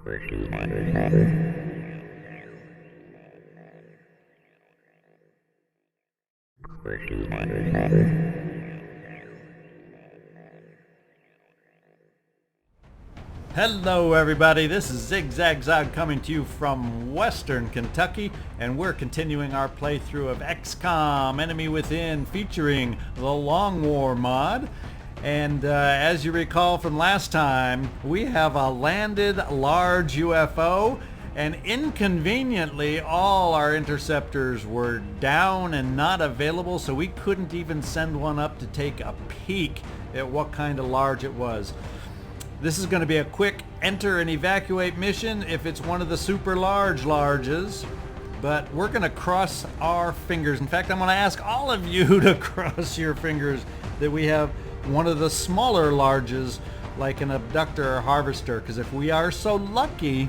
Hello everybody, this is ZigZagZog coming to you from Western Kentucky, and we're continuing our playthrough of XCOM Enemy Within featuring the Long War mod. And as you recall from last time, we have a landed large UFO, and inconveniently all our interceptors were down and not available, so we couldn't even send one up to take a peek at what kind of large it was. This is going to be a quick enter and evacuate mission if it's one of the super larges, but we're going to cross our fingers. In fact, I'm going to ask all of you to cross your fingers that we have one of the smaller larges, like an abductor or harvester, because if we are so lucky,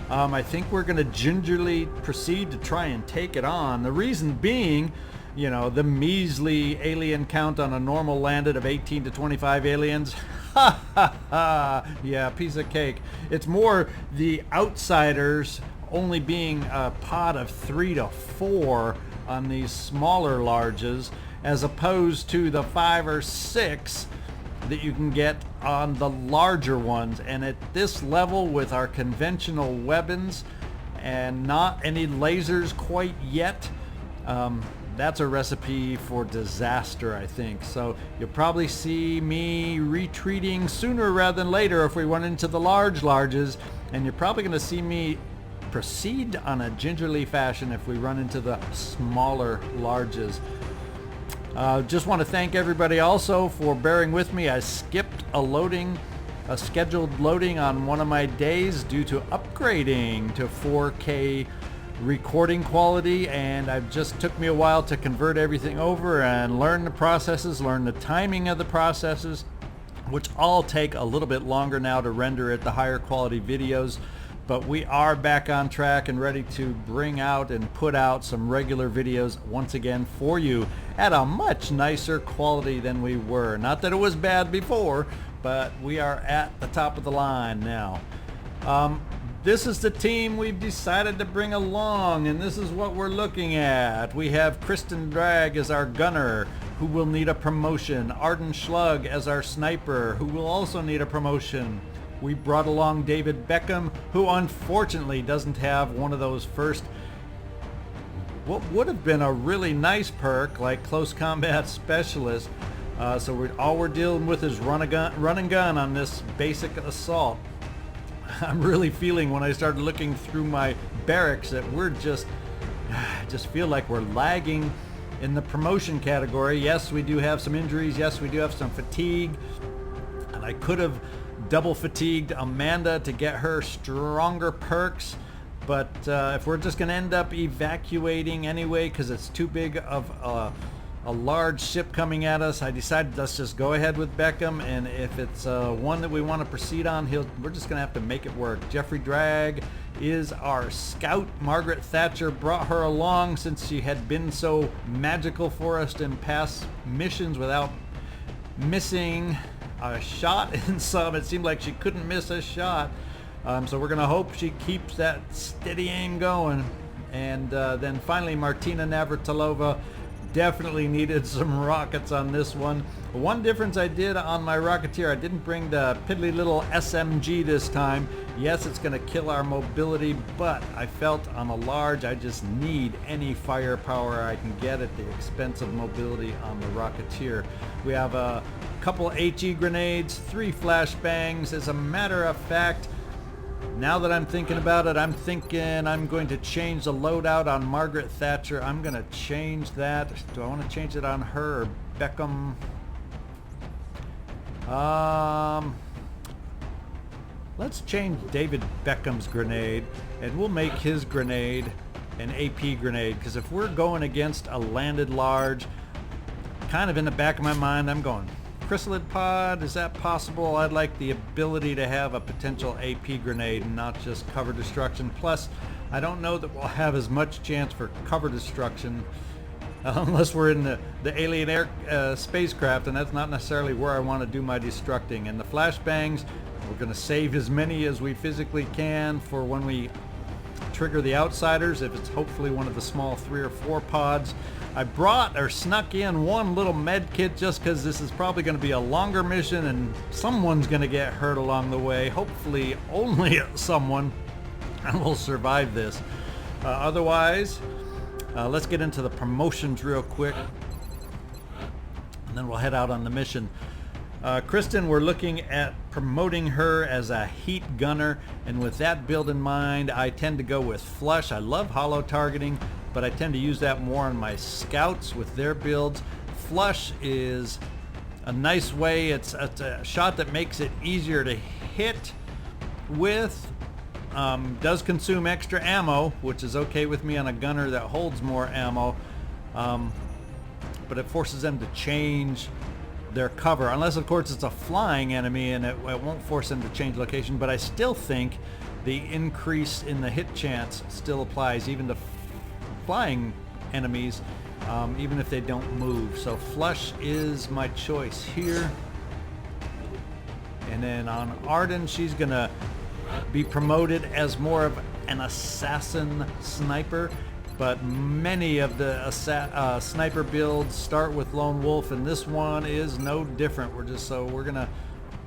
I think we're going to gingerly proceed to try and take it on. The reason being, you know, the measly alien count on a normal landed of 18 to 25 aliens. Ha ha ha! Yeah, piece of cake. It's more the outsiders only being a pod of 3 to 4 on these smaller larges, as opposed to the 5 or 6 that you can get on the larger ones. And at this level, with our conventional weapons and not any lasers quite yet, that's a recipe for disaster, I think. So you'll probably see me retreating sooner rather than later if we run into the larges, and you're probably going to see me proceed on a gingerly fashion if we run into the smaller larges. Just want to thank everybody also for bearing with me. I skipped a scheduled loading on one of my days due to upgrading to 4K recording quality, and it just took me a while to convert everything over and learn the processes, learn the timing of the processes, which all take a little bit longer now to render at the higher quality videos. But we are back on track and ready to bring out and put out some regular videos once again for you at a much nicer quality than we were. Not that it was bad before, but we are at the top of the line now. This is the team we've decided to bring along, and this is what we're looking at. We have Kristin Drag as our gunner, who will need a promotion. Arden Schlug as our sniper, who will also need a promotion. We brought along David Beckham, who unfortunately doesn't have one of those first, what would have been a really nice perk like close combat specialist. So all we're dealing with is run and gun on this basic assault. I'm really feeling, when I started looking through my barracks, that we're just feel like we're lagging in the promotion category. Yes, we do have some injuries. Yes, we do have some fatigue. And I could have double fatigued Amanda to get her stronger perks. But if we're just going to end up evacuating anyway because it's too big of a large ship coming at us, I decided let's just go ahead with Beckham, and if it's one that we want to proceed on, we're just going to have to make it work. Jeffrey Drag is our scout. Margaret Thatcher brought her along since she had been so magical for us in past missions without missing a shot in some. It seemed like she couldn't miss a shot. So we're going to hope she keeps that steady aim going. And then finally, Martina Navratilova. Definitely needed some rockets on this one. One difference I did on my Rocketeer, I didn't bring the piddly little SMG this time. Yes, it's going to kill our mobility, but I felt on a large I just need any firepower I can get at the expense of mobility on the Rocketeer. We have a couple HE grenades, 3 flashbangs. As a matter of fact, now that I'm thinking about it, I'm thinking I'm going to change the loadout on Margaret Thatcher. I'm going to change that. Do I want to change it on her or Beckham? Let's change David Beckham's grenade, and we'll make his grenade an AP grenade, because if we're going against a landed large, kind of in the back of my mind, I'm going, chrysalid pod, is that possible? I'd like the ability to have a potential AP grenade and not just cover destruction. Plus, I don't know that we'll have as much chance for cover destruction unless we're in the alien air spacecraft, and that's not necessarily where I want to do my destructing. And the flashbangs, We're going to save as many as we physically can for when we trigger the outsiders, if it's hopefully one of the small 3 or 4 pods. I brought or snuck in one little med kit just because this is probably going to be a longer mission and someone's going to get hurt along the way. Hopefully only someone, and we'll survive this. Otherwise, let's get into the promotions real quick, and then we'll head out on the mission. Kristin, we're looking at promoting her as a heat gunner, and with that build in mind, I tend to go with flush. I love hollow targeting, but I tend to use that more on my scouts with their builds. Flush is a nice way. It's a shot that makes it easier to hit with. Does consume extra ammo, which is okay with me on a gunner that holds more ammo, but it forces them to change their cover, unless of course it's a flying enemy, and it won't force them to change location. But I still think the increase in the hit chance still applies even to flying enemies, even if they don't move. So flush is my choice here. And then on Arden, she's gonna be promoted as more of an assassin sniper, but many of the sniper builds start with lone wolf, and this one is no different. We're gonna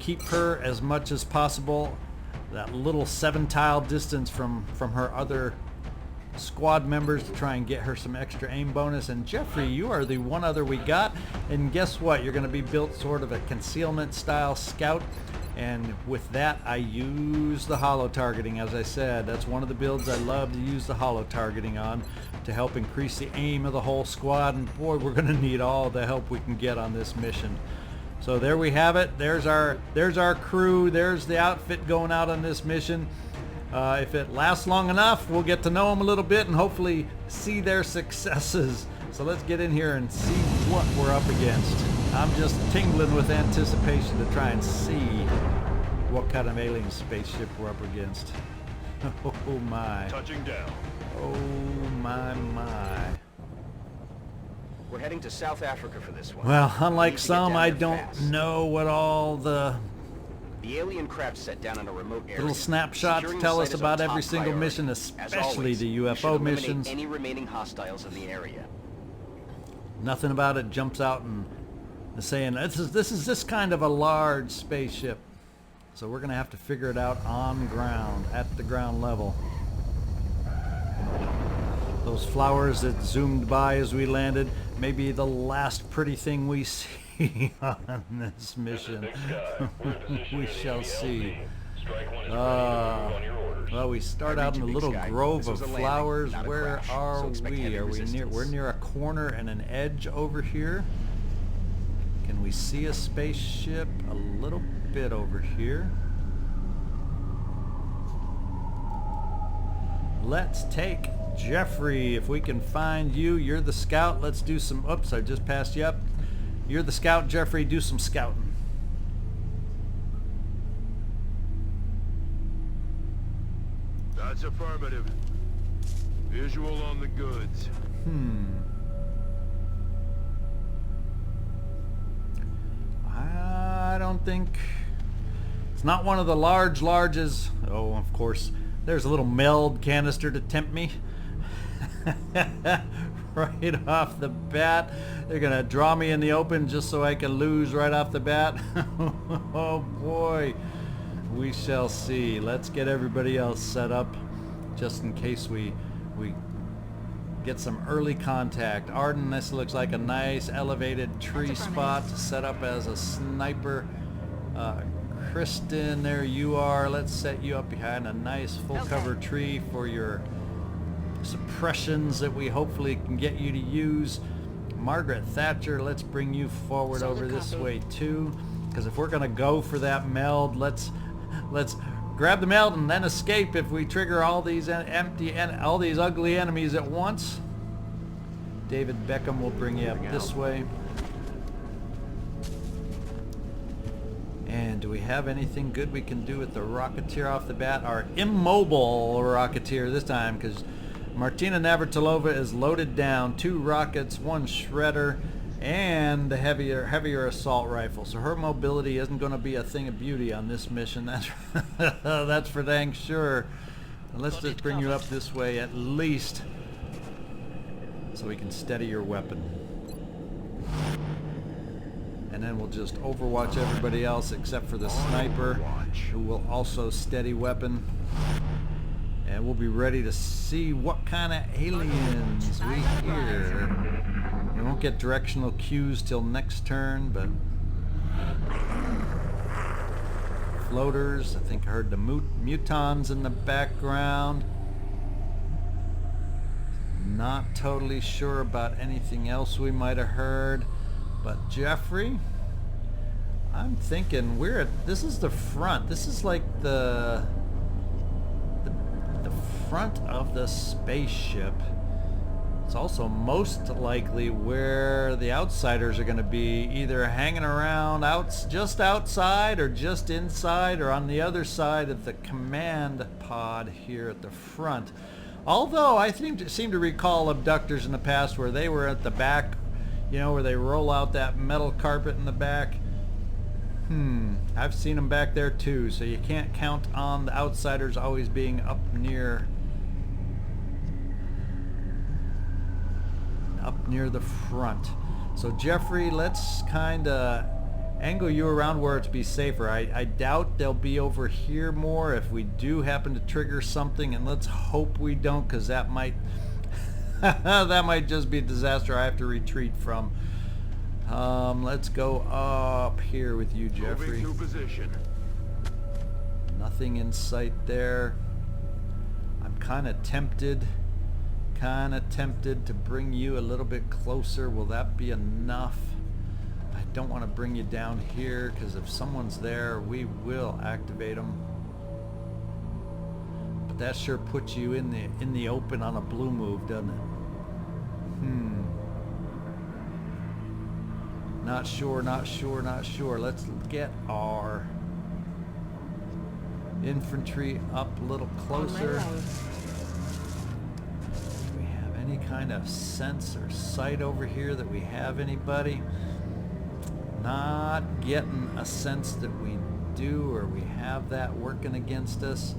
keep her as much as possible, that little 7 tile distance from her other squad members, to try and get her some extra aim bonus. And Jeffrey, you are the one other we got, and guess what? You're gonna be built sort of a concealment style scout. And with that, I use the hollow targeting. As I said, that's one of the builds I love to use the hollow targeting on, to help increase the aim of the whole squad. And boy, we're going to need all the help we can get on this mission. So there we have it. There's our crew. There's the outfit going out on this mission. If it lasts long enough, we'll get to know them a little bit and hopefully see their successes. So let's get in here and see what we're up against. I'm just tingling with anticipation to try and see what kind of alien spaceship we're up against. Oh my. Touching down. Oh my. We're heading to South Africa for this one. Well, unlike some, I don't know what all the alien craft set down in a remote area. little snapshots tell us about every single mission, especially the UFO missions. Any remaining hostiles in the area. Nothing about it jumps out and saying this is this kind of a large spaceship. So we're gonna have to figure it out on ground, at the ground level. Those flowers that zoomed by as we landed may be the last pretty thing we see on this mission. We shall see. Well, we start out in a little grove of flowers. Where are we? Are we near? We're near a corner and an edge over here. Can we see a spaceship? A little bit over here. Let's take Jeffrey. If we can find you, you're the scout. Let's do some. Oops, I just passed you up. You're the scout, Jeffrey. Do some scouting. That's affirmative. Visual on the goods. I don't think it's not one of the larges. Oh, of course, there's a little meld canister to tempt me. Right off the bat, they're gonna draw me in the open just so I can lose right off the bat. Oh boy, we shall see. Let's get everybody else set up just in case we get some early contact. Arden, this looks like a nice elevated tree spot to set up as a sniper. Kristin, there you are. Let's set you up behind a nice full cover tree for your suppressions that we hopefully can get you to use. Margaret, Thatcher, let's bring you forward over this way too, because if we're gonna go for that meld, let's grab the meld and then escape if we trigger all these all these ugly enemies at once. David Beckham will bring you up this way. And do we have anything good we can do with the Rocketeer off the bat? Our immobile Rocketeer this time, because Martina Navratilova is loaded down. 2 rockets, 1 shredder, and the heavier assault rifle. So her mobility isn't going to be a thing of beauty on this mission. That's that's for dang sure. Let's just bring you up this way at least, so we can steady your weapon. And then we'll just overwatch everybody else except for the sniper, who will also steady weapon. And we'll be ready to see what kind of aliens we hear. We won't get directional cues till next turn, but floaters. I think I heard the mutons in the background. Not totally sure about anything else we might have heard, but Jeffrey, I'm thinking this is the front. This is like the front of the spaceship. It's also most likely where the outsiders are going to be, either hanging around just outside or just inside or on the other side of the command pod here at the front. Although I seem to recall abductors in the past where they were at the back, you know, where they roll out that metal carpet in the back. I've seen them back there too, so you can't count on the outsiders always being up near the front. So Jeffrey, let's kind of angle you around where it's be safer. I doubt they'll be over here more if we do happen to trigger something, and let's hope we don't, because that might that might just be a disaster I have to retreat from. Let's go up here with you, Jeffrey. Moving to position. Nothing in sight there. I'm kind of tempted to bring you a little bit closer. Will that be enough? I don't want to bring you down here, because if someone's there, we will activate them. But that sure puts you in the open on a blue move, doesn't it? Not sure. Let's get our infantry up a little closer. Do we have any kind of sense or sight over here that we have anybody? Not getting a sense that we do, or we have that working against us.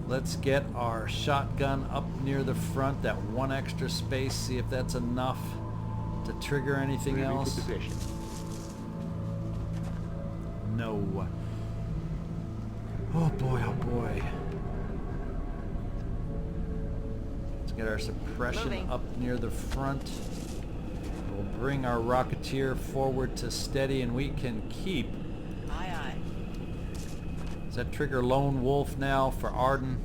Let's get our shotgun up near the front, that one extra space, see if that's enough to trigger anything else. No. Oh boy. Let's get our suppression up near the front. We'll bring our Rocketeer forward to steady, and we can keep. Aye. Does that trigger Lone Wolf now for Arden?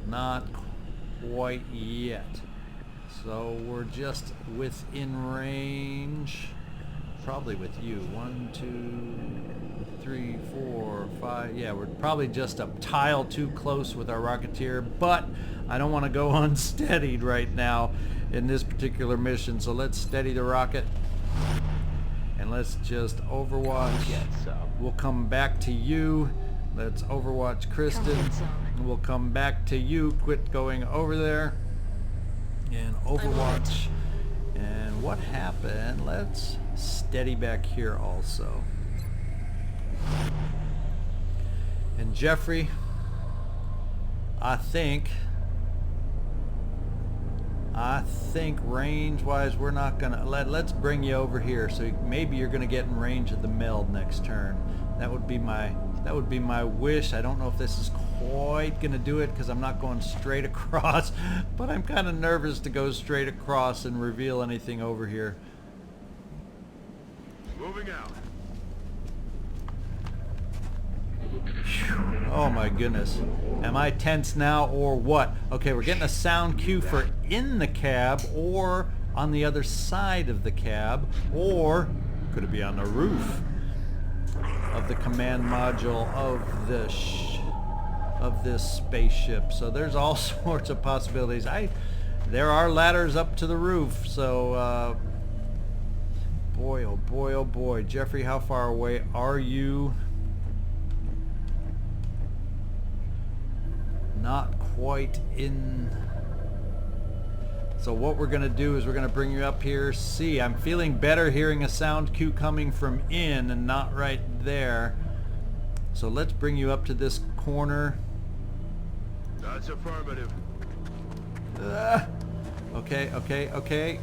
Not quite yet. So we're just within range. Probably with you. 1, 2, 3, 4, 5. Yeah, we're probably just a tile too close with our Rocketeer, but I don't want to go unsteadied right now in this particular mission. So let's steady the rocket, and let's just overwatch. We'll come back to you. Let's overwatch Kristin. And we'll come back to you. Quit going over there. And overwatch. And what happened? Let's steady back here also. And Jeffrey, I think range-wise we're not gonna let's bring you over here, so maybe you're gonna get in range of the meld next turn. That would be my wish. I don't know if this is quite gonna do it, because I'm not going straight across, but I'm kind of nervous to go straight across and reveal anything over here. Moving out. Oh my goodness. Am I tense now or what? Okay, we're getting a sound cue for in the cab, or on the other side of the cab, or could it be on the roof of the command module of this spaceship? So there's all sorts of possibilities. There are ladders up to the roof, so boy, oh boy. Jeffrey, how far away are you? Not quite in So what we're going to do is we're going to bring you up here. See, I'm feeling better hearing a sound cue coming from in and not right there. So let's bring you up to this corner. That's affirmative. Okay, okay, okay.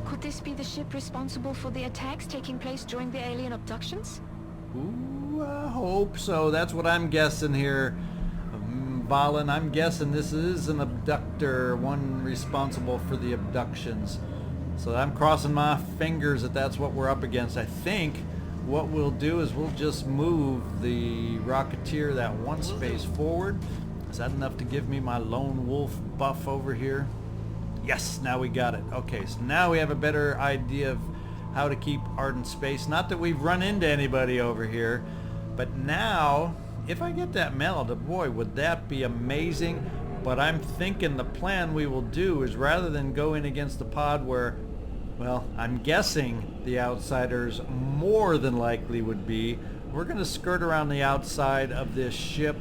Could this be the ship responsible for the attacks taking place during the alien abductions? Ooh, I hope so. That's what I'm guessing here. Valen, I'm guessing this is an abductor, one responsible for the abductions. So I'm crossing my fingers that that's what we're up against. I think what we'll do is we'll just move the Rocketeer that one space forward. Is that enough to give me my lone wolf buff over here? Yes, now we got it. Okay, so now we have a better idea of how to keep Arden space. Not that we've run into anybody over here, but now, if I get that meld, boy, would that be amazing. But I'm thinking the plan we will do is rather than go in against the pod where, well, I'm guessing the outsiders more than likely would be, we're going to skirt around the outside of this ship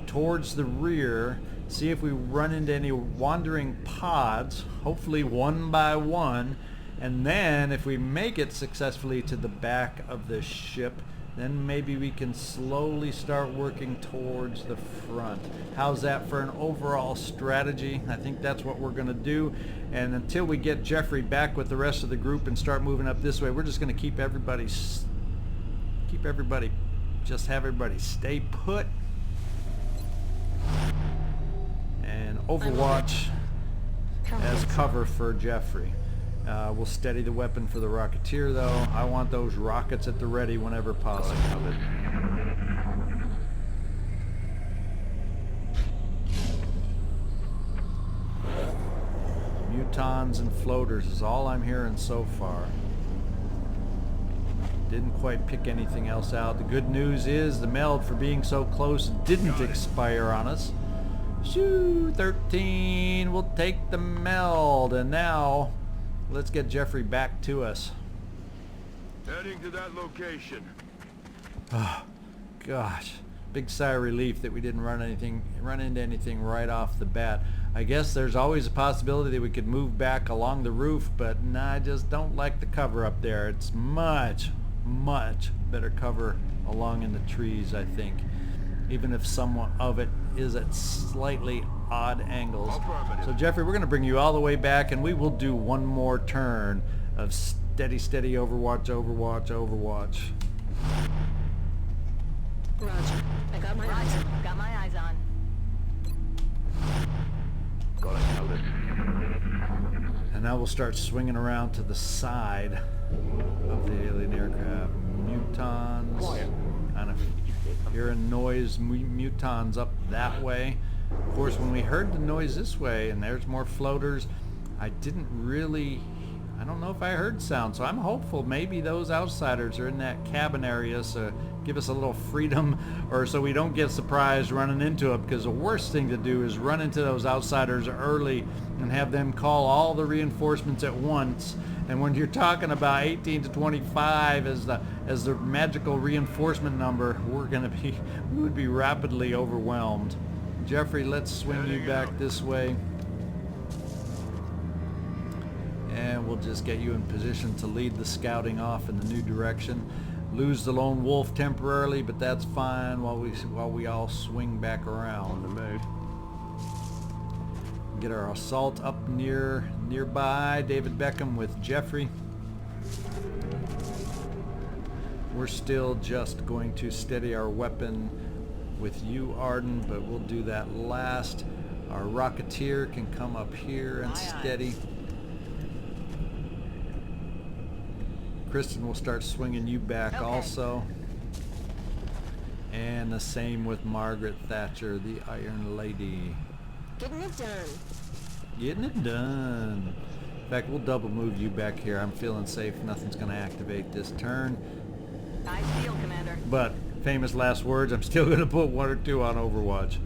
towards the rear, see if we run into any wandering pods, hopefully one by one, and then if we make it successfully to the back of the ship, then maybe we can slowly start working towards the front. How's that for an overall strategy? I think that's what we're going to do. And until we get Jeffrey back with the rest of the group and start moving up this way, we're just going to keep everybody, just have everybody stay put. And Overwatch as cover for Jeffrey. We'll steady the weapon for the Rocketeer, though. I want those rockets at the ready whenever possible. Mutons and floaters is all I'm hearing so far. Didn't quite pick anything else out. The good news is the meld for being so close didn't expire on us. Shoo, 13. We'll take the meld. And now let's get Jeffrey back to us. Heading to that location. Oh, gosh. Big sigh of relief that we didn't run into anything right off the bat. I guess there's always a possibility that we could move back along the roof, but nah, I just don't like the cover up there. It's much, much better cover along in the trees, I think. Even if some of it is at slightly odd angles. So Jeffrey, we're going to bring you all the way back, and we will do one more turn of steady, steady Overwatch, Overwatch, Overwatch. Roger. I got my eyes on. Got my eyes on. And now we'll start swinging around to the side of the alien aircraft. Mutons. Kind of hearing noise, mutons up that way. Of course, when we heard the noise this way, and there's more floaters, I don't know if I heard sound, so I'm hopeful maybe those outsiders are in that cabin area, so give us a little freedom, or so we don't get surprised running into it, because the worst thing to do is run into those outsiders early and have them call all the reinforcements at once. And when you're talking about 18 to 25 as the magical reinforcement number, we would be rapidly overwhelmed. Jeffrey, let's swing you back this way. And we'll just get you in position to lead the scouting off in the new direction. Lose the lone wolf temporarily, but that's fine while we all swing back around. On the move. Get our assault up nearby. David Beckham with Jeffrey. We're still just going to steady our weapon with you, Arden, but we'll do that last. Our Rocketeer can come up here and steady. Kristin will start swinging you back also. And the same with Margaret Thatcher, the Iron Lady. Getting it done. Getting it done. In fact, we'll double move you back here. I'm feeling safe. Nothing's going to activate this turn. Eyes peeled, Commander. But, famous last words, I'm still going to put 1 or 2 on Overwatch.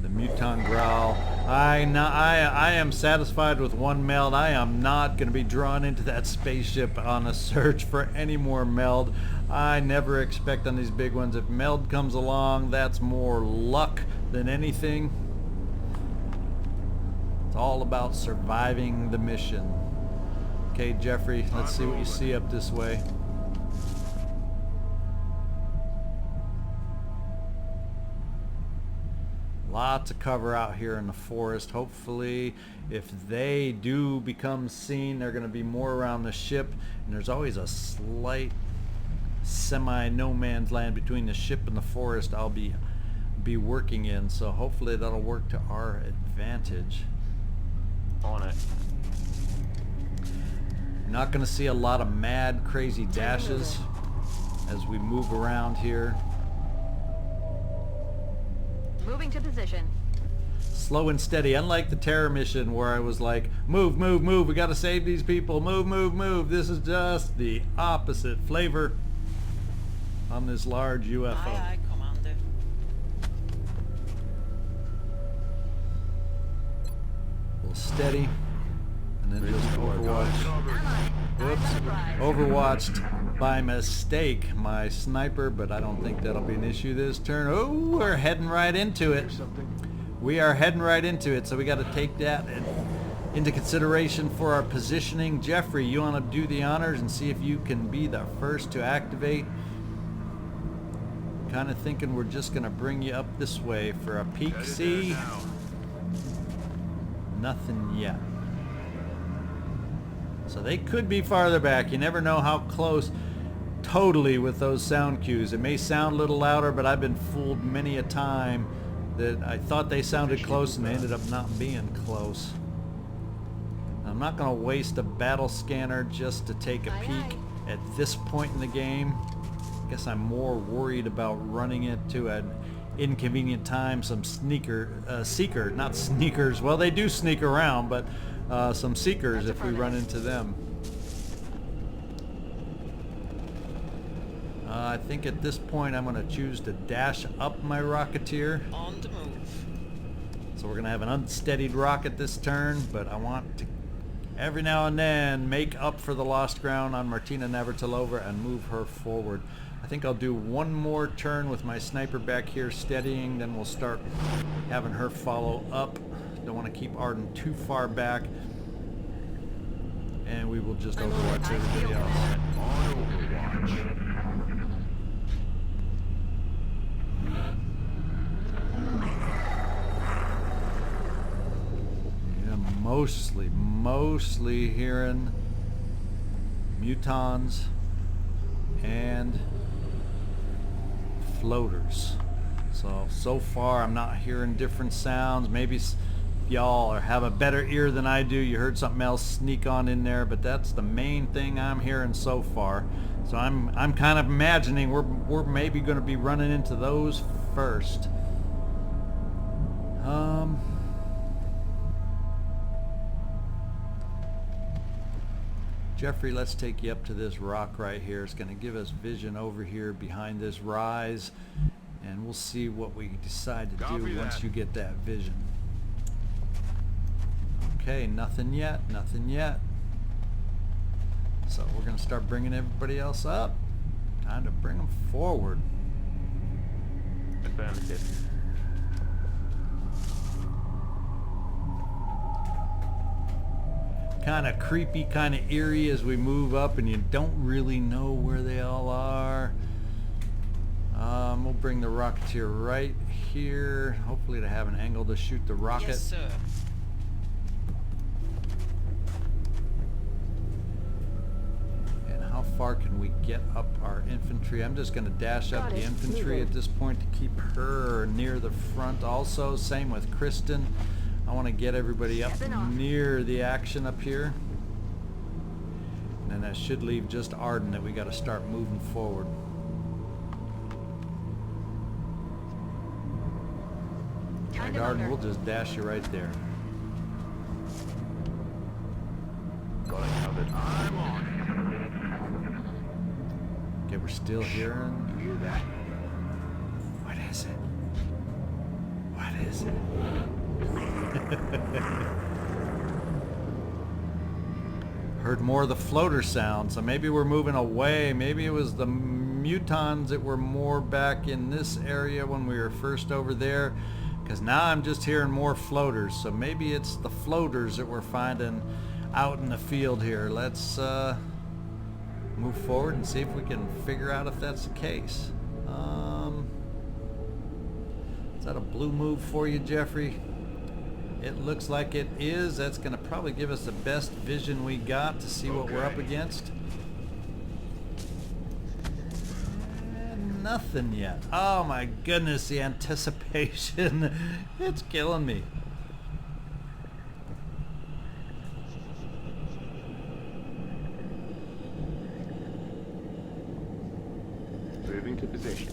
The Muton growl I am satisfied with one meld. I am not going to be drawn into that spaceship on a search for any more meld. I never expect on these big ones. If meld comes along, that's more luck than anything. It's all about surviving the mission. Okay, Jeffrey, let's see what you see up this way. Lots of cover out here in the forest. Hopefully, if they do become seen, they're going to be more around the ship. And there's always a slight semi-no man's land between the ship and the forest I'll be working in. So hopefully that'll work to our advantage. On it. You're not going to see a lot of mad, crazy dashes as we move around here. Moving to position. Slow and steady, unlike the terror mission where I was like, move, move, move, we gotta save these people, move, move, move. This is just the opposite flavor on this large UFO. Aye, aye, Commander. A little steady, and then just overwatch. Whoops, overwatched by mistake my sniper, but I don't think that'll be an issue this turn. Oh, we're heading right into it. We are heading right into it, so we got to take that into consideration for our positioning. Jeffrey, you want to do the honors and see if you can be the first to activate? Kind of thinking we're just going to bring you up this way for a peek. See? Nothing yet. So they could be farther back. You never know how close totally with those sound cues. It may sound a little louder, but I've been fooled many a time that I thought they sounded close and they ended up not being close. I'm not going to waste a battle scanner just to take a peek at this point in the game. I guess I'm more worried about running into an inconvenient time, some seeker, not sneakers. Well, they do sneak around, but some seekers if we run into them. I think at this point I'm going to choose to dash up my Rocketeer. On the move. So we're going to have an unsteadied rocket this turn, but I want to every now and then make up for the lost ground on Martina Navratilova and move her forward. I think I'll do one more turn with my sniper back here steadying, then we'll start having her follow up. Don't want to keep Arden too far back, and we will just overwatch everybody else. Yeah, mostly hearing mutons and floaters. So far I'm not hearing different sounds. Maybe y'all have a better ear than I do. You heard something else sneak on in there, but that's the main thing I'm hearing so far. So I'm kind of imagining we're maybe going to be running into those first. Jeffrey, let's take you up to this rock right here. It's going to give us vision over here behind this rise, and we'll see what we decide to do once you get that vision. Okay, nothing yet. So we're going to start bringing everybody else up. Time to bring them forward. Affirmative. Kind of creepy, kind of eerie as we move up, and you don't really know where they all are. We'll bring the Rocketeer right here, hopefully to have an angle to shoot the rocket. Yes, sir. And how far can we get up our infantry? I'm just going to dash up the infantry at this point to keep her near the front also. Same with Kristin. I want to get everybody up near the action up here. And then that should leave just Arden that we got to start moving forward. And Arden, we'll just dash you right there. Got it covered. I'm on. Okay, we're still hearing. Hear that? What is it? What is it? Heard more of the floater sound, so maybe we're moving away. Maybe it was the mutons that were more back in this area when we were first over there, because now I'm just hearing more floaters, so maybe it's the floaters that we're finding out in the field here. Let's move forward and see if we can figure out if that's the case. Is that a blue move for you, Jeffrey? It looks like it is. That's going to probably give us the best vision we got to see what we're up against. And nothing yet. Oh my goodness, the anticipation. It's killing me. Moving to position.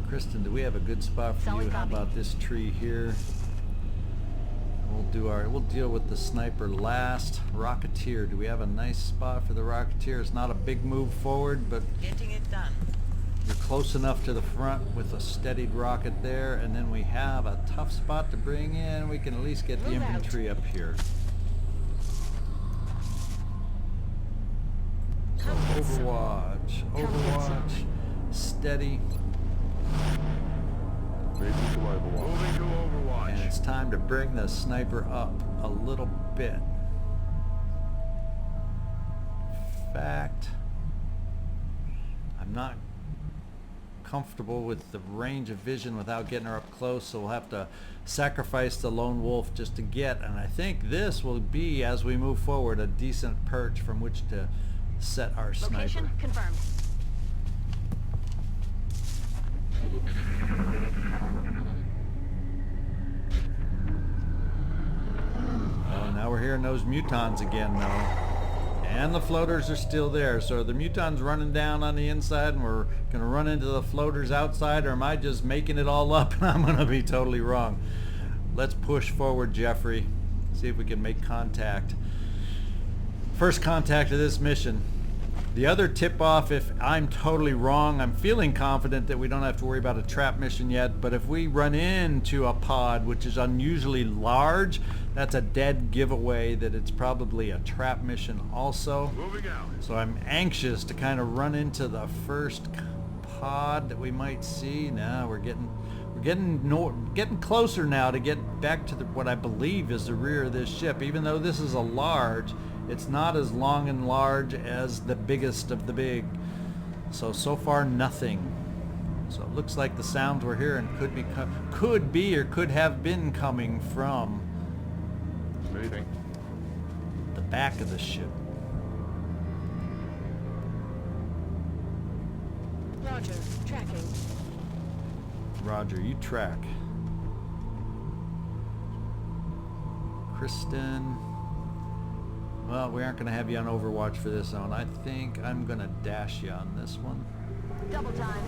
Kristin, do we have a good spot for Solid you? How copy. about this tree here? We'll deal with the sniper last. Rocketeer, do we have a nice spot for the Rocketeer? It's not a big move forward, but Getting it done. you're close enough to the front with a steadied rocket there, and then we have a tough spot to bring in. We can at least get the Move out. infantry up here. So Overwatch, steady. Moving to overwatch. Moving to Overwatch. And it's time to bring the sniper up a little bit. In fact, I'm not comfortable with the range of vision without getting her up close, so we'll have to sacrifice the lone wolf just to get, and I think this will be, as we move forward, a decent perch from which to set our sniper. Location confirmed. Oh, now we're hearing those mutons again, though. And the floaters are still there. So are the mutons running down on the inside and we're going to run into the floaters outside, or am I just making it all up and I'm going to be totally wrong? Let's push forward, Jeffrey. See if we can make contact. First contact of this mission. The other tip-off, if I'm totally wrong, I'm feeling confident that we don't have to worry about a trap mission yet, but if we run into a pod which is unusually large, that's a dead giveaway that it's probably a trap mission also. Moving out. So I'm anxious to kind of run into the first pod that we might see. Now we're getting closer now to get back to what I believe is the rear of this ship. Even though this is a large, it's not as long and large as the biggest of the big. So far nothing. So it looks like the sounds we're hearing could have been coming from Moving. the back of the ship. Roger. Tracking. Roger, you track. Kristin. Well, we aren't going to have you on Overwatch for this zone. I think I'm going to dash you on this one. Double time.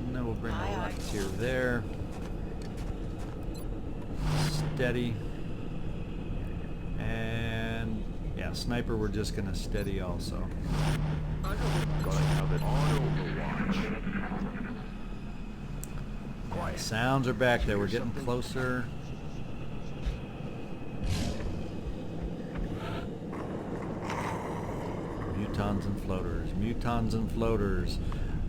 And then we'll bring the Aye, aye. Rocketeer there. Steady. And yeah, sniper we're just going to steady also. Got it covered. On overwatch. Yeah, sounds are back there. We're getting closer. Mutons and floaters. Mutons and floaters.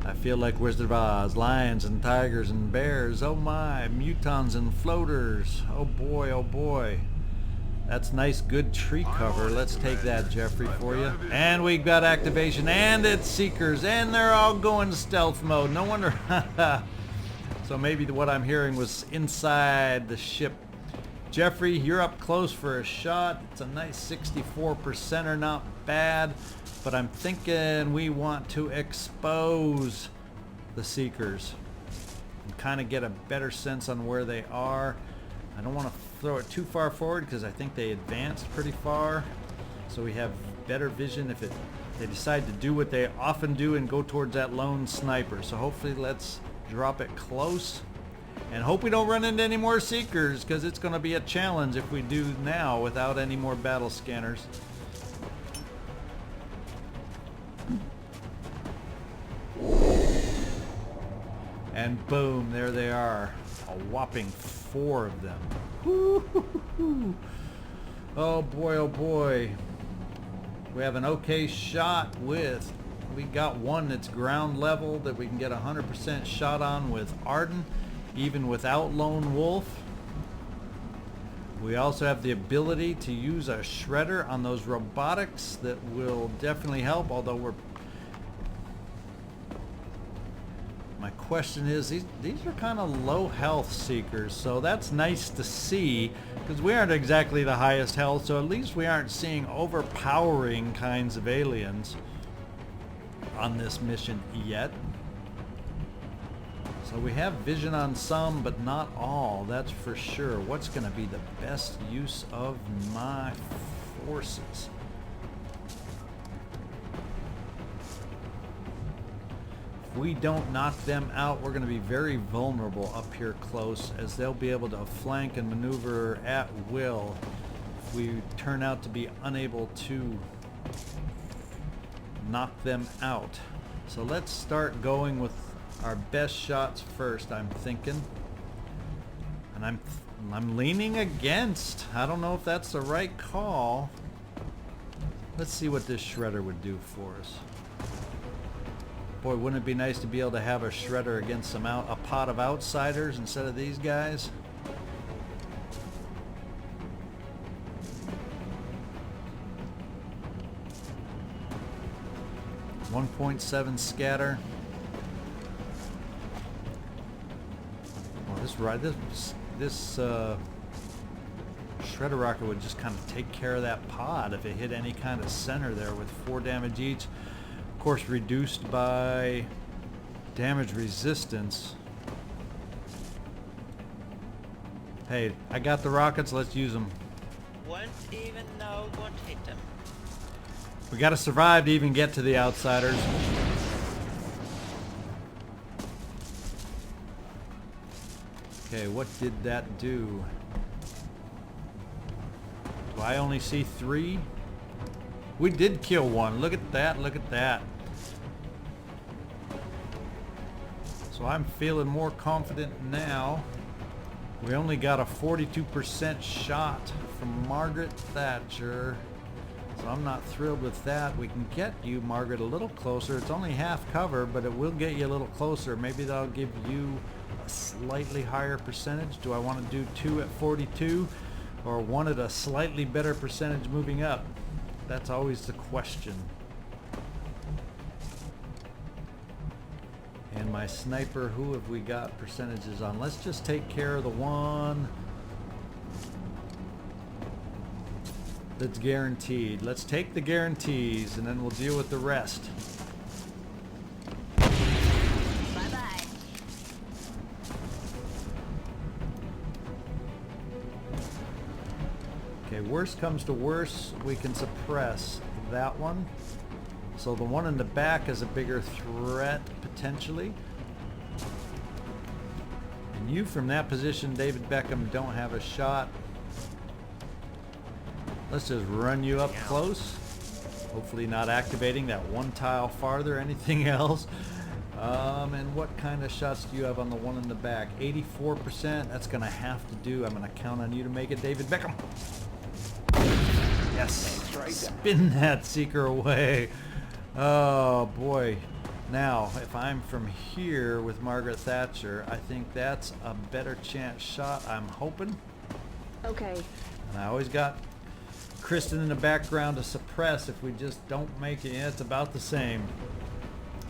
I feel like Wizard of Oz. Lions and tigers and bears. Oh my. Mutons and floaters. Oh boy, oh boy. That's nice, good tree cover. Let's take that, Jeffrey, for you. And we got activation, and it's Seekers, and they're all going stealth mode. No wonder. So maybe what I'm hearing was inside the ship. Jeffrey, you're up close for a shot. It's a nice 64%er, not bad. But I'm thinking we want to expose the Seekers and kind of get a better sense on where they are. I don't want to throw it too far forward because I think they advanced pretty far. So we have better vision if they decide to do what they often do and go towards that lone sniper. So hopefully let's drop it close and hope we don't run into any more Seekers, because it's going to be a challenge if we do now without any more battle scanners. And boom, there they are. A whopping 4 of them. Woo-hoo-hoo-hoo. Oh boy, oh boy. We have an okay shot with, we got one that's ground level that we can get 100% shot on with Arden, even without Lone Wolf. We also have the ability to use a shredder on those robotics that will definitely help, although my question is, these are kind of low health seekers, so that's nice to see, because we aren't exactly the highest health, so at least we aren't seeing overpowering kinds of aliens on this mission yet. So we have vision on some, but not all, that's for sure. What's going to be the best use of my forces? If we don't knock them out, we're going to be very vulnerable up here close, as they'll be able to flank and maneuver at will if we turn out to be unable to knock them out. So let's start going with our best shots first, I'm thinking. And I'm leaning against. I don't know if that's the right call. Let's see what this shredder would do for us. Boy, wouldn't it be nice to be able to have a shredder against a pot of outsiders instead of these guys? .7 scatter. Well, this shredder rocket would just kind of take care of that pod if it hit any kind of center there with 4 damage each. Of course, reduced by damage resistance. Hey, I got the rockets, let's use them. Won't even know what hit them. We gotta survive to even get to the outsiders. Okay, what did that do? Do I only see 3? We did kill one. Look at that, look at that. So I'm feeling more confident now. We only got a 42% shot from Margaret Thatcher. So I'm not thrilled with that. We can get you, Margaret, a little closer. It's only half cover, but it will get you a little closer. Maybe that'll give you a slightly higher percentage. Do I want to do 2 at 42 or 1 at a slightly better percentage moving up? That's always the question. And my sniper, who have we got percentages on? Let's just take care of the one that's guaranteed. Let's take the guarantees and then we'll deal with the rest. Bye-bye. Okay, worst comes to worst, we can suppress that one. So the one in the back is a bigger threat, potentially. And you from that position, David Beckham, don't have a shot. Let's just run you up close. Hopefully not activating that one tile farther. Anything else? And what kind of shots do you have on the one in the back? 84%. That's going to have to do. I'm going to count on you to make it, David Beckham. Yes. Spin that seeker away. Oh, boy. Now, if I'm from here with Margaret Thatcher, I think that's a better chance shot, I'm hoping. Okay. And I always got Kristin in the background to suppress if we just don't make it. Yeah, it's about the same.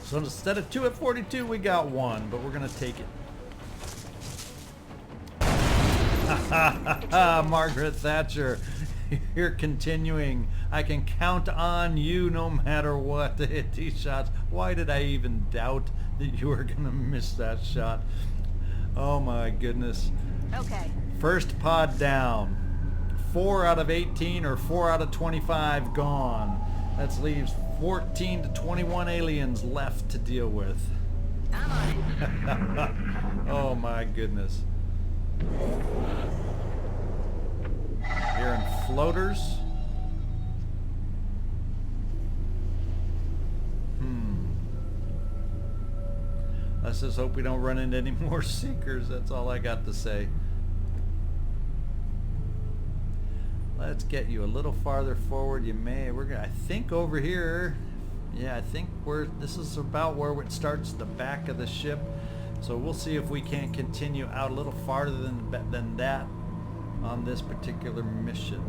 So instead of 2 at 42, we got 1, but we're going to take it. Margaret Thatcher, you're continuing. I can count on you no matter what to hit these shots. Why did I even doubt that you were going to miss that shot? Oh my goodness. Okay. First pod down. 4 out of 18 or 4 out of 25 gone. That leaves 14 to 21 aliens left to deal with. I'm on it. Oh my goodness. Hearing floaters. Let's Let's just hope we don't run into any more seekers. That's all I got to say. Let's get you a little farther forward. I think over here. Yeah, I think this is about where it starts the back of the ship. So we'll see if we can't continue out a little farther than that on this particular mission.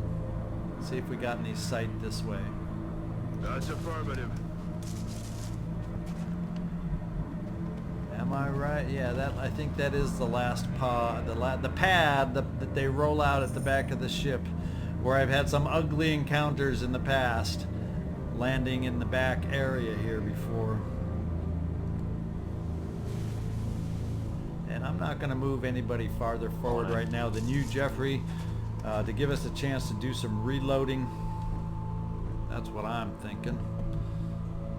See if we got any sight this way. That's affirmative. Am I right? Yeah, I think that is the last pod, the pad that they roll out at the back of the ship, where I've had some ugly encounters in the past, landing in the back area here before. And I'm not going to move anybody farther forward right now than you, Jeffrey, to give us a chance to do some reloading. That's what I'm thinking.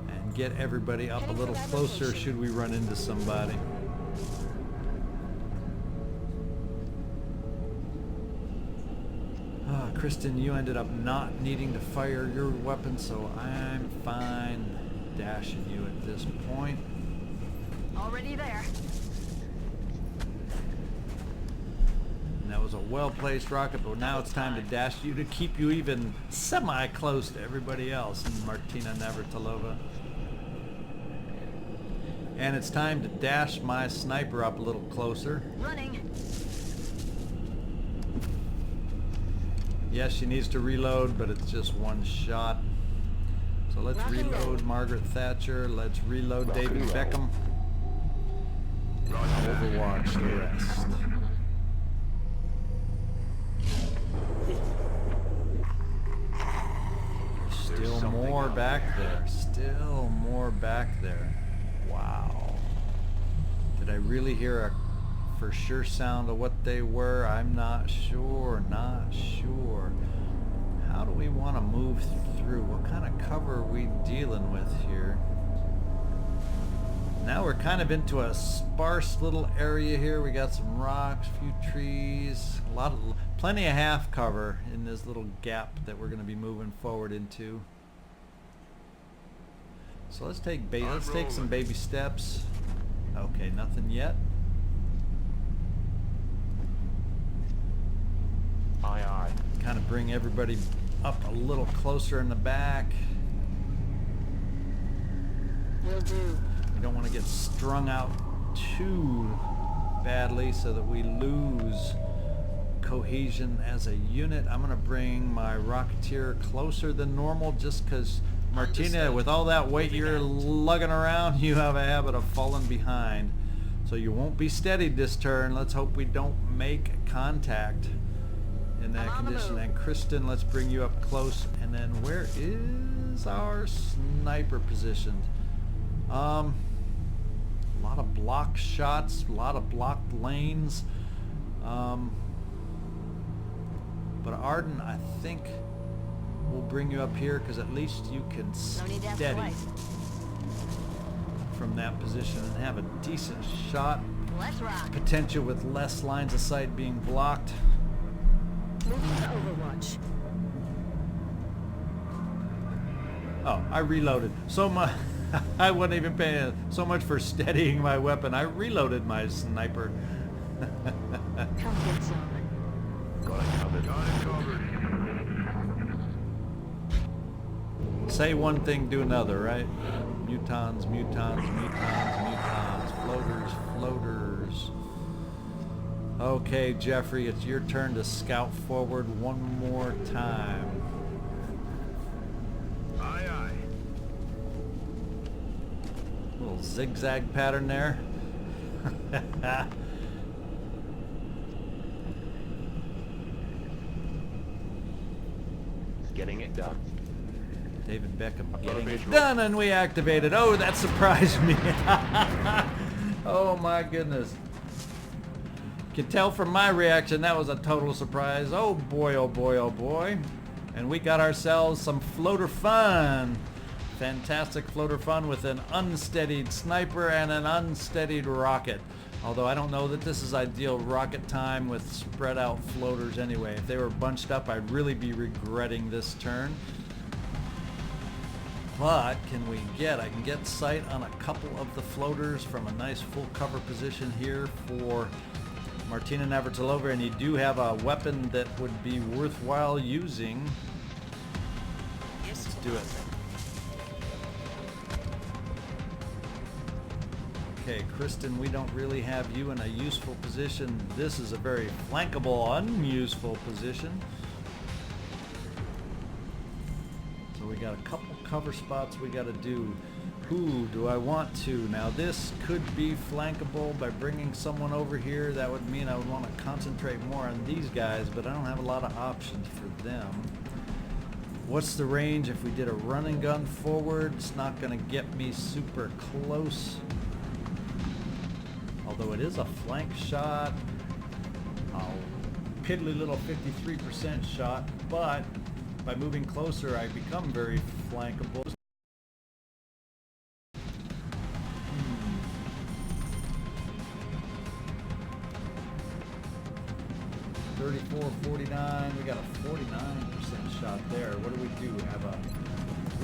And get everybody up a little closer should we run into somebody. Kristin, you ended up not needing to fire your weapon, so I'm fine dashing you at this point. Already there. And that was a well-placed rocket, but now it's time to dash you to keep you even semi-close to everybody else, Martina Navratilova. And it's time to dash my sniper up a little closer. Running. Yes, she needs to reload, but it's just one shot. So let's reload Margaret Thatcher. Let's reload David Beckham. And overwatch the rest. Still more back there. Still more back there. Wow. Did I really hear a for sure sound of what they were? I'm not sure. How do we want to move through? What kind of cover are we dealing with here? Now we're kind of into a sparse little area here. We got some rocks, a few trees, plenty of half cover in this little gap that we're going to be moving forward into. So let's take some baby steps. Okay, nothing yet. Aye, aye. Kind of bring everybody up a little closer in the back. Will do. We don't want to get strung out too badly so that we lose cohesion as a unit. I'm going to bring my Rocketeer closer than normal just because, Martina, with all that weight you're lugging around, you have a habit of falling behind. So you won't be steadied this turn. Let's hope we don't make contact in that condition. And Kristin, let's bring you up close. And then where is our sniper positioned? A lot of block shots, a lot of blocked lanes. But Arden, I think we'll bring you up here because at least you can steady from that position and have a decent shot. Let's rock. Potential with less lines of sight being blocked. Moving to Overwatch. Oh, I reloaded. So much. I wasn't even paying so much for steadying my weapon. I reloaded my sniper. Come get some. Got it covered. Got it covered. Say one thing, do another, right? Mutons. Floaters. Okay, Jeffrey, it's your turn to scout forward one more time. Aye, aye. Little zigzag pattern there. Getting it done. David Beckham getting it done, and we activated. Oh, that surprised me. Oh my goodness. Can tell from my reaction that was a total surprise. Oh boy, oh boy, oh boy. And we got ourselves some floater fun. Fantastic floater fun with an unsteadied sniper and an unsteadied rocket. Although I don't know that this is ideal rocket time with spread out floaters anyway. If they were bunched up, I'd really be regretting this turn. But can we get, I can get sight on a couple of the floaters from a nice full cover position here for Martina Navratilova, and you do have a weapon that would be worthwhile using. Yes, Let's do it. Okay, Kristin, we don't really have you in a useful position. This is a very flankable, unuseful position. So we got a couple cover spots we got to do. Who do I want to? Now this could be flankable by bringing someone over here. That would mean I would want to concentrate more on these guys, but I don't have a lot of options for them. What's the range if we did a run and gun forward? It's not going to get me super close. Although it is a flank shot. A piddly little 53% shot, but by moving closer I become very flankable. 34-49, we got a 49% shot there. What do? Do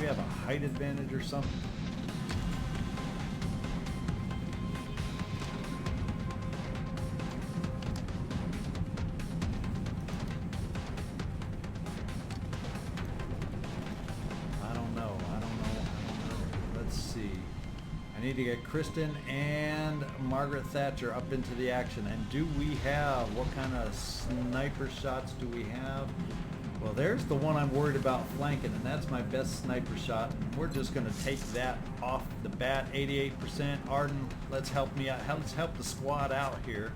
we have a height advantage or something? I don't know. Let's see. I need to get Kristin and Margaret Thatcher up into the action. And do we have, what kind of sniper shots do we have? Well, there's the one I'm worried about flanking, and that's my best sniper shot. We're just going to take that off the bat. 88%. Arden, let's help me out. Let's help the squad out here.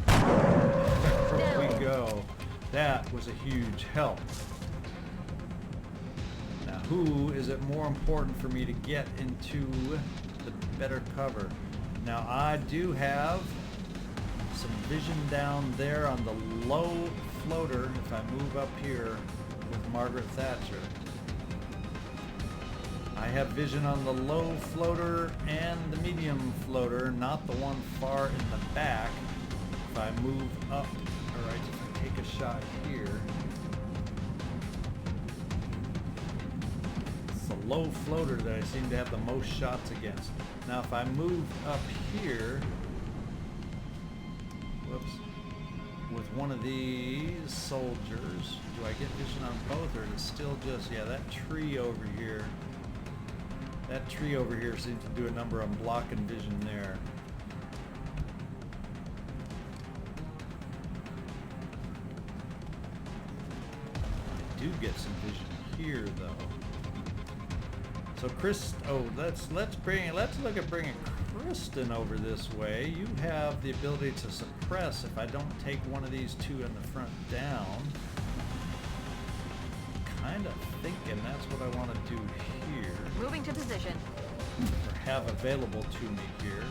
There we go. That was a huge help. Now, who is it more important for me to get into the better cover? Now, I do have some vision down there on the low floater if I move up here with Margaret Thatcher. I have vision on the low floater and the medium floater, not the one far in the back. If I move up, alright, if I take a shot here, it's the low floater that I seem to have the most shots against. Now if I move up here, whoops, with one of these soldiers, do I get vision on both, or is it still just, yeah, that tree over here. That tree over here seems to do a number on blocking vision there. I do get some vision here though. So let's look at bringing Kristin over this way. You have the ability to suppress if I don't take one of these two in the front down. Kind of thinking that's what I want to do here. Moving to position. Or have available to me here.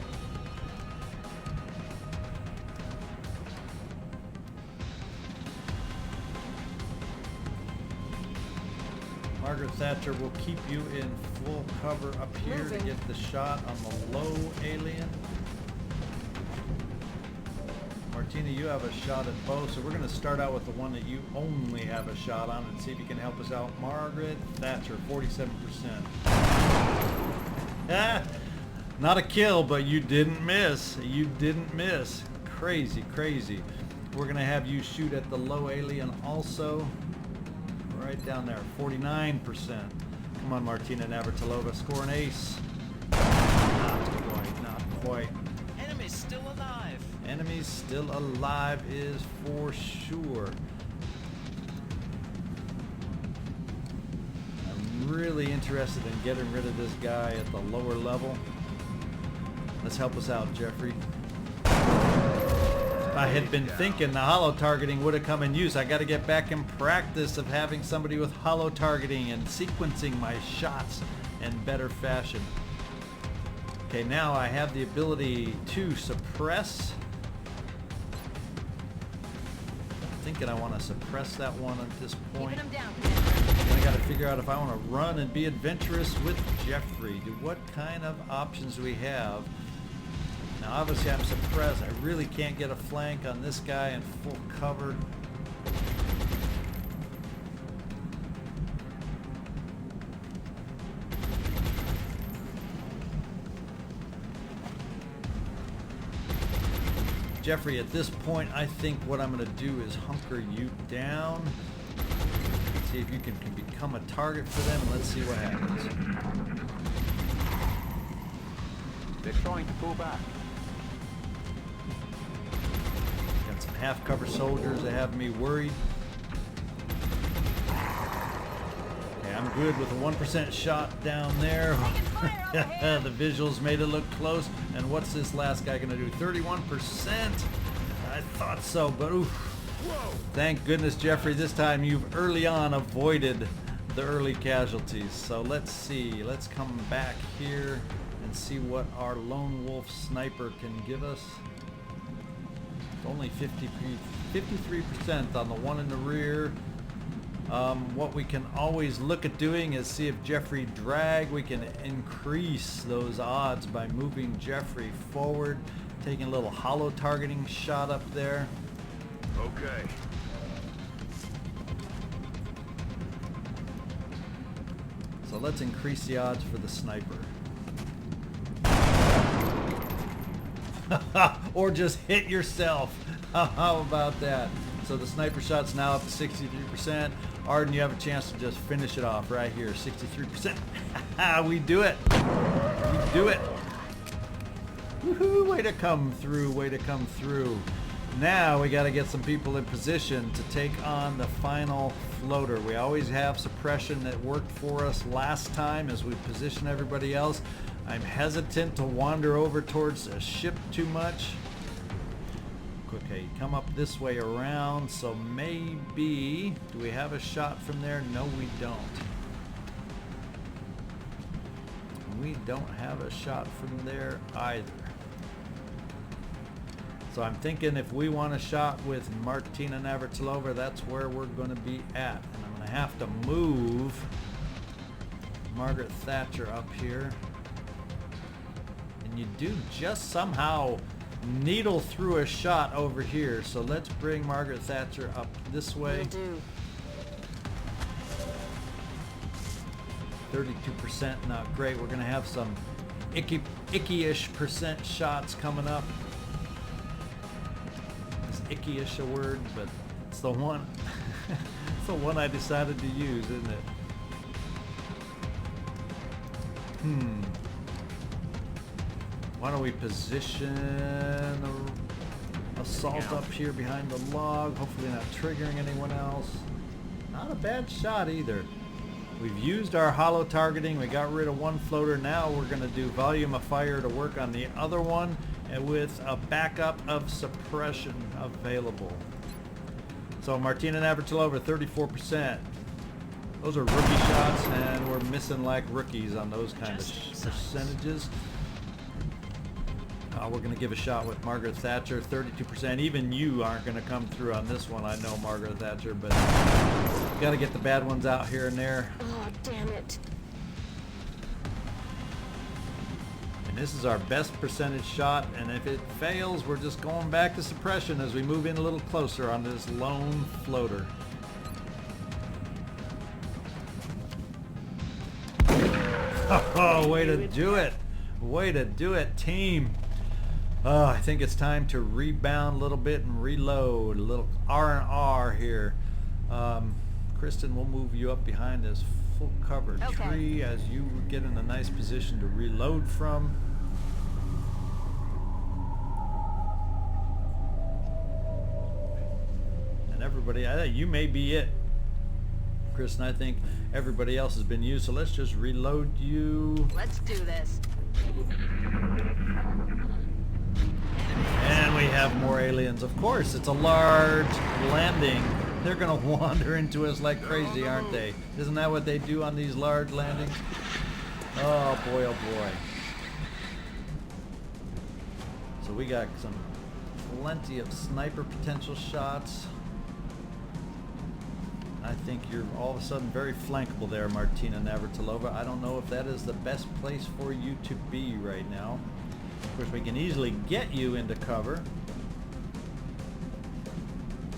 Margaret Thatcher will keep you in full cover up here to get the shot on the low alien. Martina, you have a shot at both, so we're going to start out with the one that you only have a shot on and see if you can help us out. Margaret Thatcher, 47%. Ah, not a kill, but you didn't miss. You didn't miss. Crazy, crazy. We're going to have you shoot at the low alien also. Right down there, 49%. Come on, Martina Navratilova, score an ace. Not quite, not quite. Enemy's still alive. Enemies still alive is for sure. I'm really interested in getting rid of this guy at the lower level. Let's help us out, Jeffrey. I had been thinking the hollow targeting would have come in use. I got to get back in practice of having somebody with hollow targeting and sequencing my shots in better fashion. Okay, now I have the ability to suppress. I'm thinking I want to suppress that one at this point. Keeping him down. Then I got to figure out if I want to run and be adventurous with Jeffrey. What kind of options do we have? Now obviously I'm suppressed. I really can't get a flank on this guy in full cover. Jeffrey, at this point, I think what I'm going to do is hunker you down. See if you can become a target for them. Let's see what happens. They're trying to pull back. Got some half-cover soldiers that have me worried. Okay, I'm good with a 1% shot down there. The visuals made it look close. And what's this last guy gonna do? 31%? I thought so, but oof. Thank goodness, Jeffrey, this time you've early on avoided the early casualties. So let's see. Let's come back here and see what our lone wolf sniper can give us. It's only 53% on the one in the rear. What we can always look at doing is see if Jeffrey drag. We can increase those odds by moving Jeffrey forward, taking a little hollow targeting shot up there. Okay. So let's increase the odds for the sniper. Or just hit yourself. How about that? So the sniper shot's now up to 63%. Arden, you have a chance to just finish it off right here. 63%. We do it. We do it. Woohoo! Way to come through. Way to come through. Now we got to get some people in position to take on the final floater. We always have suppression that worked for us last time as we position everybody else. I'm hesitant to wander over towards the ship too much. Okay, come up this way around, so maybe, do we have a shot from there? No, we don't. We don't have a shot from there either. So I'm thinking if we want a shot with Martina Navratilova, that's where we're going to be at. And I'm going to have to move Margaret Thatcher up here. And you do just somehow needle through a shot over here. So let's bring Margaret Thatcher up this way. Will do. 32%, not great. We're going to have some icky-ish percent shots coming up. Is icky-ish a word? But it's the one. It's the one I decided to use, isn't it? Why don't we position assault up here behind the log, hopefully not triggering anyone else. Not a bad shot either. We've used our hollow targeting, we got rid of one floater, now we're going to do volume of fire to work on the other one, and with a backup of suppression available. So Martina Navratilova, 34%. Those are rookie shots, and we're missing like rookies on those kind of percentages. We're going to give a shot with Margaret Thatcher, 32%. Even you aren't going to come through on this one, I know, Margaret Thatcher, but got to get the bad ones out here and there. Oh, damn it. And this is our best percentage shot, and if it fails, we're just going back to suppression as we move in a little closer on this lone floater. Oh, way to do it. Way to do it, team. Oh, I think it's time to rebound a little bit and reload. A little R&R here. Kristin, we'll move you up behind this full cover tree as you get in a nice position to reload from. And everybody, you may be it. Kristin, I think everybody else has been used, so let's just reload you. Let's do this. And we have more aliens. Of course, it's a large landing. They're going to wander into us like crazy, aren't they? Isn't that what they do on these large landings? Oh boy, oh boy. So we got plenty of sniper potential shots. I think you're all of a sudden very flankable there, Martina Navratilova. I don't know if that is the best place for you to be right now. Of course, we can easily get you into cover.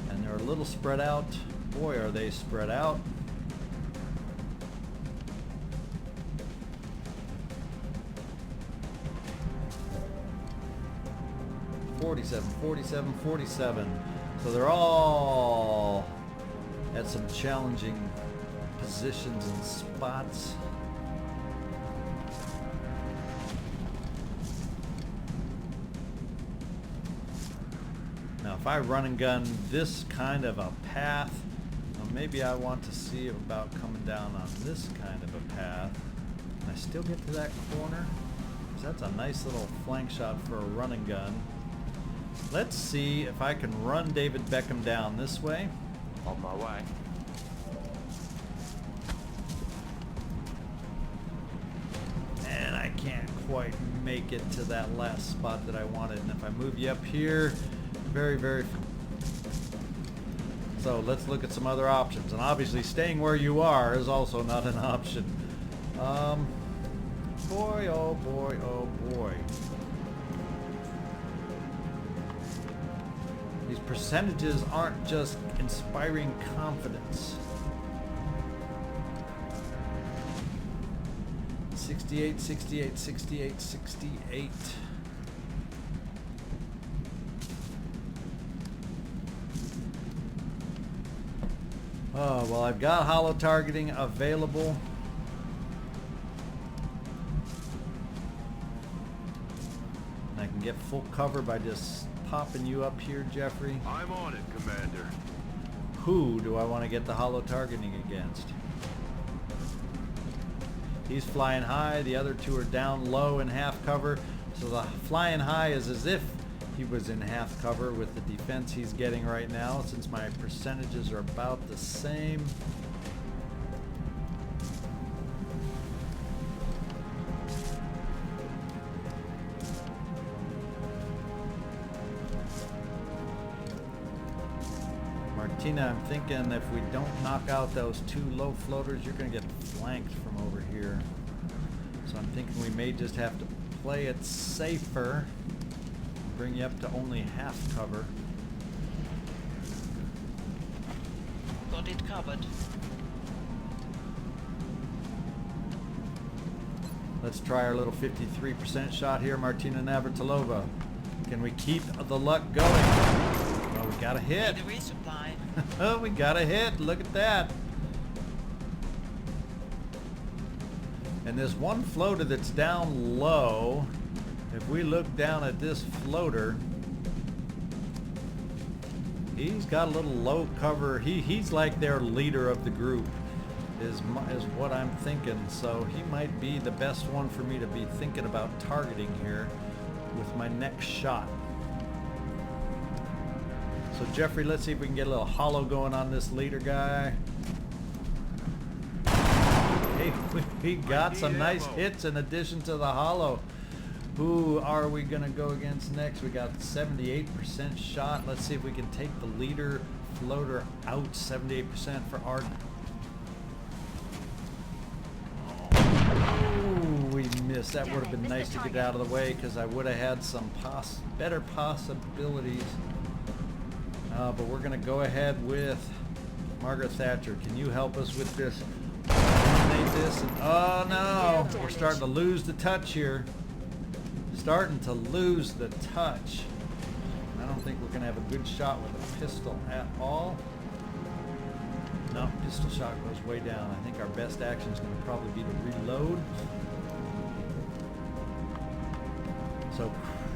And they're a little spread out. Boy, are they spread out. 47, 47, 47. So they're all at some challenging positions and spots. Now if I run and gun this kind of a path, well, maybe I want to see about coming down on this kind of a path. Can I still get to that corner? 'Cause that's a nice little flank shot for a run and gun. Let's see if I can run David Beckham down this way. On my way. And I can't quite make it to that last spot that I wanted. And if I move you up here, very... So let's look at some other options. And obviously staying where you are is also not an option. Boy, oh boy, oh boy. These percentages aren't just inspiring confidence. 68, 68, 68, 68. Oh, well, I've got hollow targeting available. And I can get full cover by just popping you up here, Jeffrey. I'm on it, Commander. Who do I want to get the hollow targeting against? He's flying high, the other two are down low in half cover. So the flying high is as if he was in half cover with the defense he's getting right now, since my percentages are about the same. Martina, I'm thinking if we don't knock out those two low floaters, you're going to get flanked from over here. So I'm thinking we may just have to play it safer. Bring you up to only half cover. Got it covered. Let's try our little 53% shot here, Martina Navratilova. Can we keep the luck going? Well, we got a hit. Need a resupply. Oh, we got a hit. Look at that. And this one floater that's down low, if we look down at this floater, he's got a little low cover. He's like their leader of the group, is what I'm thinking. So he might be the best one for me to be thinking about targeting here with my next shot. So Jeffrey, let's see if we can get a little hollow going on this leader guy. Hey, we got some nice hits in addition to the hollow. Who are we gonna go against next? We got 78% shot. Let's see if we can take the leader floater out. 78% for Arden. Ooh, we missed. That would have been nice to get out of the way because I would have had some better possibilities. But we're gonna go ahead with Margaret Thatcher. Can you help us with this? Eliminate this. And, oh no, we're starting to lose the touch here. Starting to lose the touch. I don't think we're gonna have a good shot with a pistol at all. No, pistol shot goes way down. I think our best action is gonna probably be to reload. So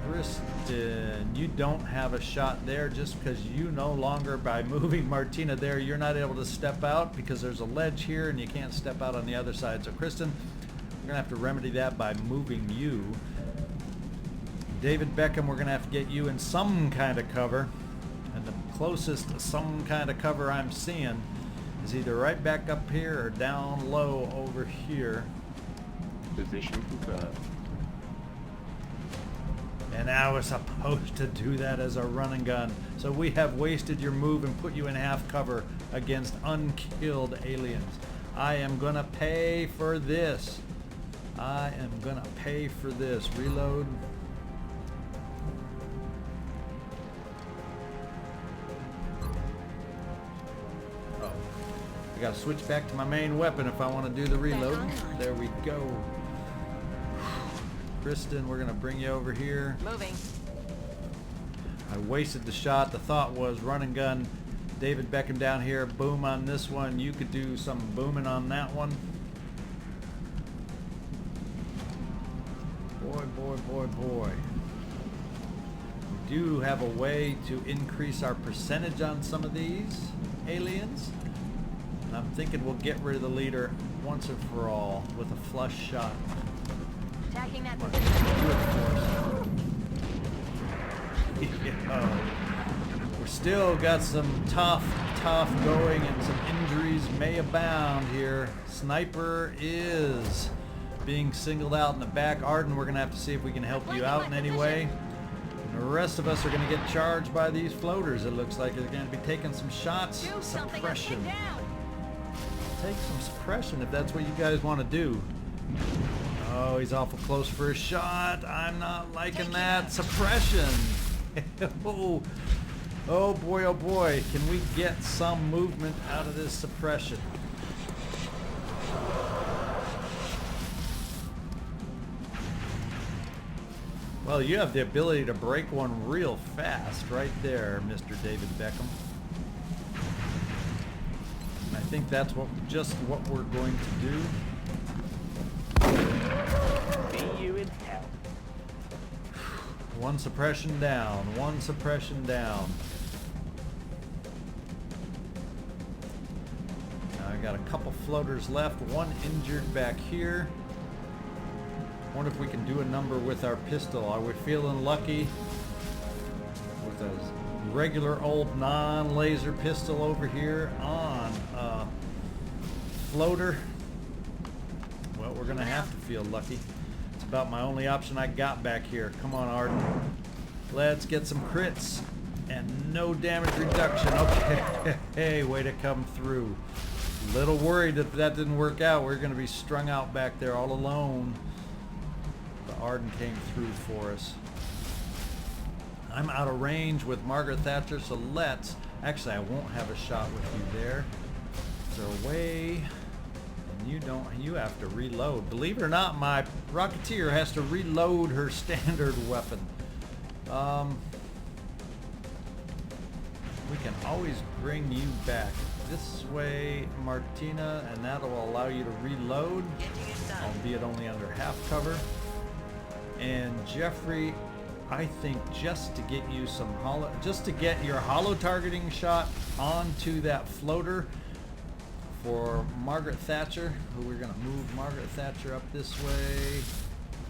Kristin, you don't have a shot there just because you no longer, by moving Martina there, you're not able to step out because there's a ledge here and you can't step out on the other side. So Kristin, we're gonna have to remedy that by moving you. David Beckham, we're gonna have to get you in some kind of cover, and the closest some kind of cover I'm seeing is either right back up here or down low over here. Position confirmed. And I was supposed to do that as a run and gun. So we have wasted your move and put you in half cover against unkilled aliens. I am gonna pay for this. I am gonna pay for this. Reload. Oh, I gotta switch back to my main weapon if I want to do the reload. There we go. Kristin, we're gonna bring you over here. Moving. I wasted the shot. The thought was run and gun David Beckham down here, boom on this one. You could do some booming on that one. Boy, boy, boy, boy. We do have a way to increase our percentage on some of these aliens. And I'm thinking we'll get rid of the leader once and for all with a flush shot. Attacking that Do it position. for us. Yeah. We're still got some tough going, and some injuries may abound here. Sniper is being singled out in the back. Arden, we're going to have to see if we can help you out in any way. And the rest of us are going to get charged by these floaters. It looks like they're going to be taking some shots. Do something or Suppression. get down. Take some suppression if that's what you guys want to do. Oh, he's awful close for a shot. I'm not liking that. Suppression. Oh. Oh boy, oh boy. Can we get some movement out of this suppression? Well, you have the ability to break one real fast right there, Mr. David Beckham. And I think that's just what we're going to do. See you in hell. One suppression down, one suppression down. Now I got a couple floaters left, one injured back here. Wonder if we can do a number with our pistol. Are we feeling lucky with a regular old non-laser pistol over here on a floater? Well, we're gonna have to feel lucky. It's about my only option I got back here. Come on, Arden. Let's get some crits and no damage reduction. Okay, hey, way to come through. Little worried that that didn't work out. We're gonna be strung out back there all alone. But Arden came through for us. I'm out of range with Margaret Thatcher, so let's... Actually, I won't have a shot with you there. Is there a way... You have to reload. Believe it or not, my Rocketeer has to reload her standard weapon. We can always bring you back this way, Martina, and that'll allow you to reload, Getting it done. albeit only under half cover. And Jeffrey, I think just to get you some just to get your hollow targeting shot onto that floater for Margaret Thatcher, who we're going to move Margaret Thatcher up this way.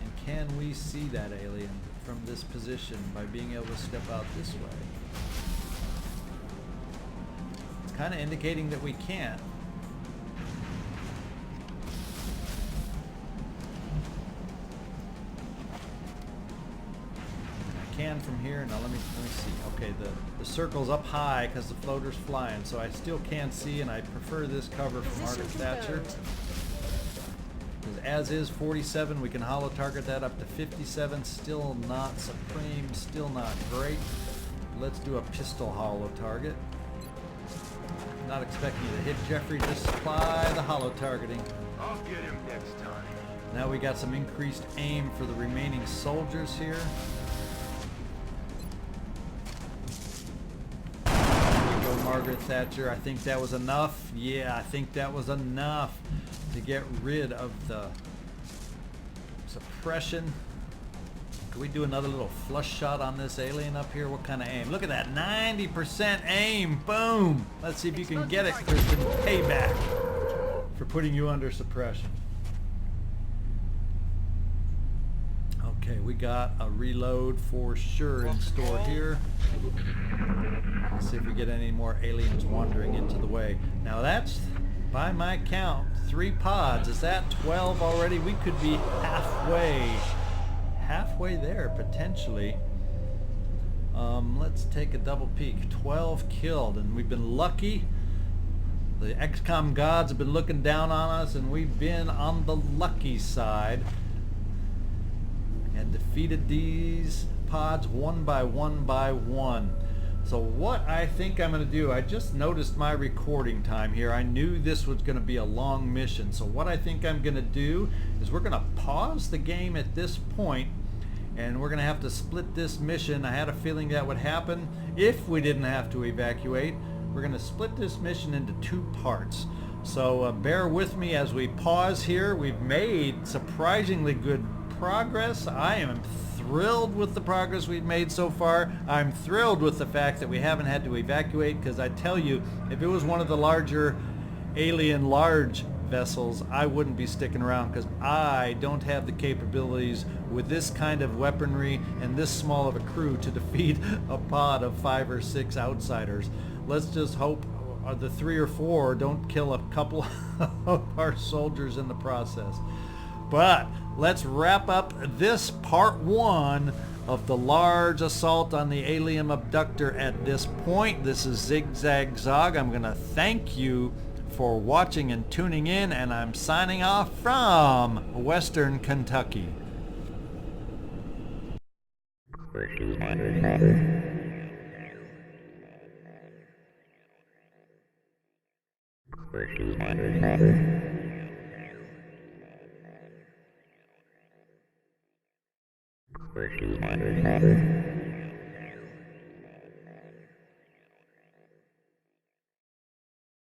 And can we see that alien from this position by being able to step out this way? It's kind of indicating that we can't. Can from here. Now let me see. Okay, the circle's up high because the floater's flying, so I still can see, and I prefer this cover for Margaret Thatcher. Because as is 47, we can hollow target that up to 57. Still not supreme, still not great. Let's do a pistol hollow target. Not expecting you to hit Jeffrey, just apply the hollow targeting. I'll get him next time. Now we got some increased aim for the remaining soldiers here. Margaret Thatcher, I think that was enough. Yeah, I think that was enough to get rid of the suppression. Can we do another little flush shot on this alien up here? What kind of aim? Look at that, 90% aim. Boom. Let's see if you can get it, Kristin. Payback for putting you under suppression. Okay, we got a reload for sure in store here. Let's see if we get any more aliens wandering into the way. Now that's, by my count, 3 pods. Is that 12 already? We could be halfway there potentially. Let's take a double peek. 12 killed, and we've been lucky. The XCOM gods have been looking down on us, and we've been on the lucky side and defeated these pods one by one. So what I think I'm going to do, I just noticed my recording time here. I knew this was going to be a long mission. So what I think I'm going to do is we're going to pause the game at this point, and we're gonna have to split this mission. I had a feeling that would happen if we didn't have to evacuate. We're gonna split this mission into 2 parts. So bear with me as we pause here. We've made surprisingly good progress. I am thrilled with the progress we've made so far. I'm thrilled with the fact that we haven't had to evacuate, because I tell you, if it was one of the larger alien large vessels, I wouldn't be sticking around, because I don't have the capabilities with this kind of weaponry and this small of a crew to defeat a pod of 5 or 6 outsiders. Let's just hope the 3 or 4 don't kill a couple of our soldiers in the process. But let's wrap up this part 1 of the large assault on the alien abductor at this point. This is ZigZagZog. I'm going to thank you for watching and tuning in, and I'm signing off from Western Kentucky. Thank you.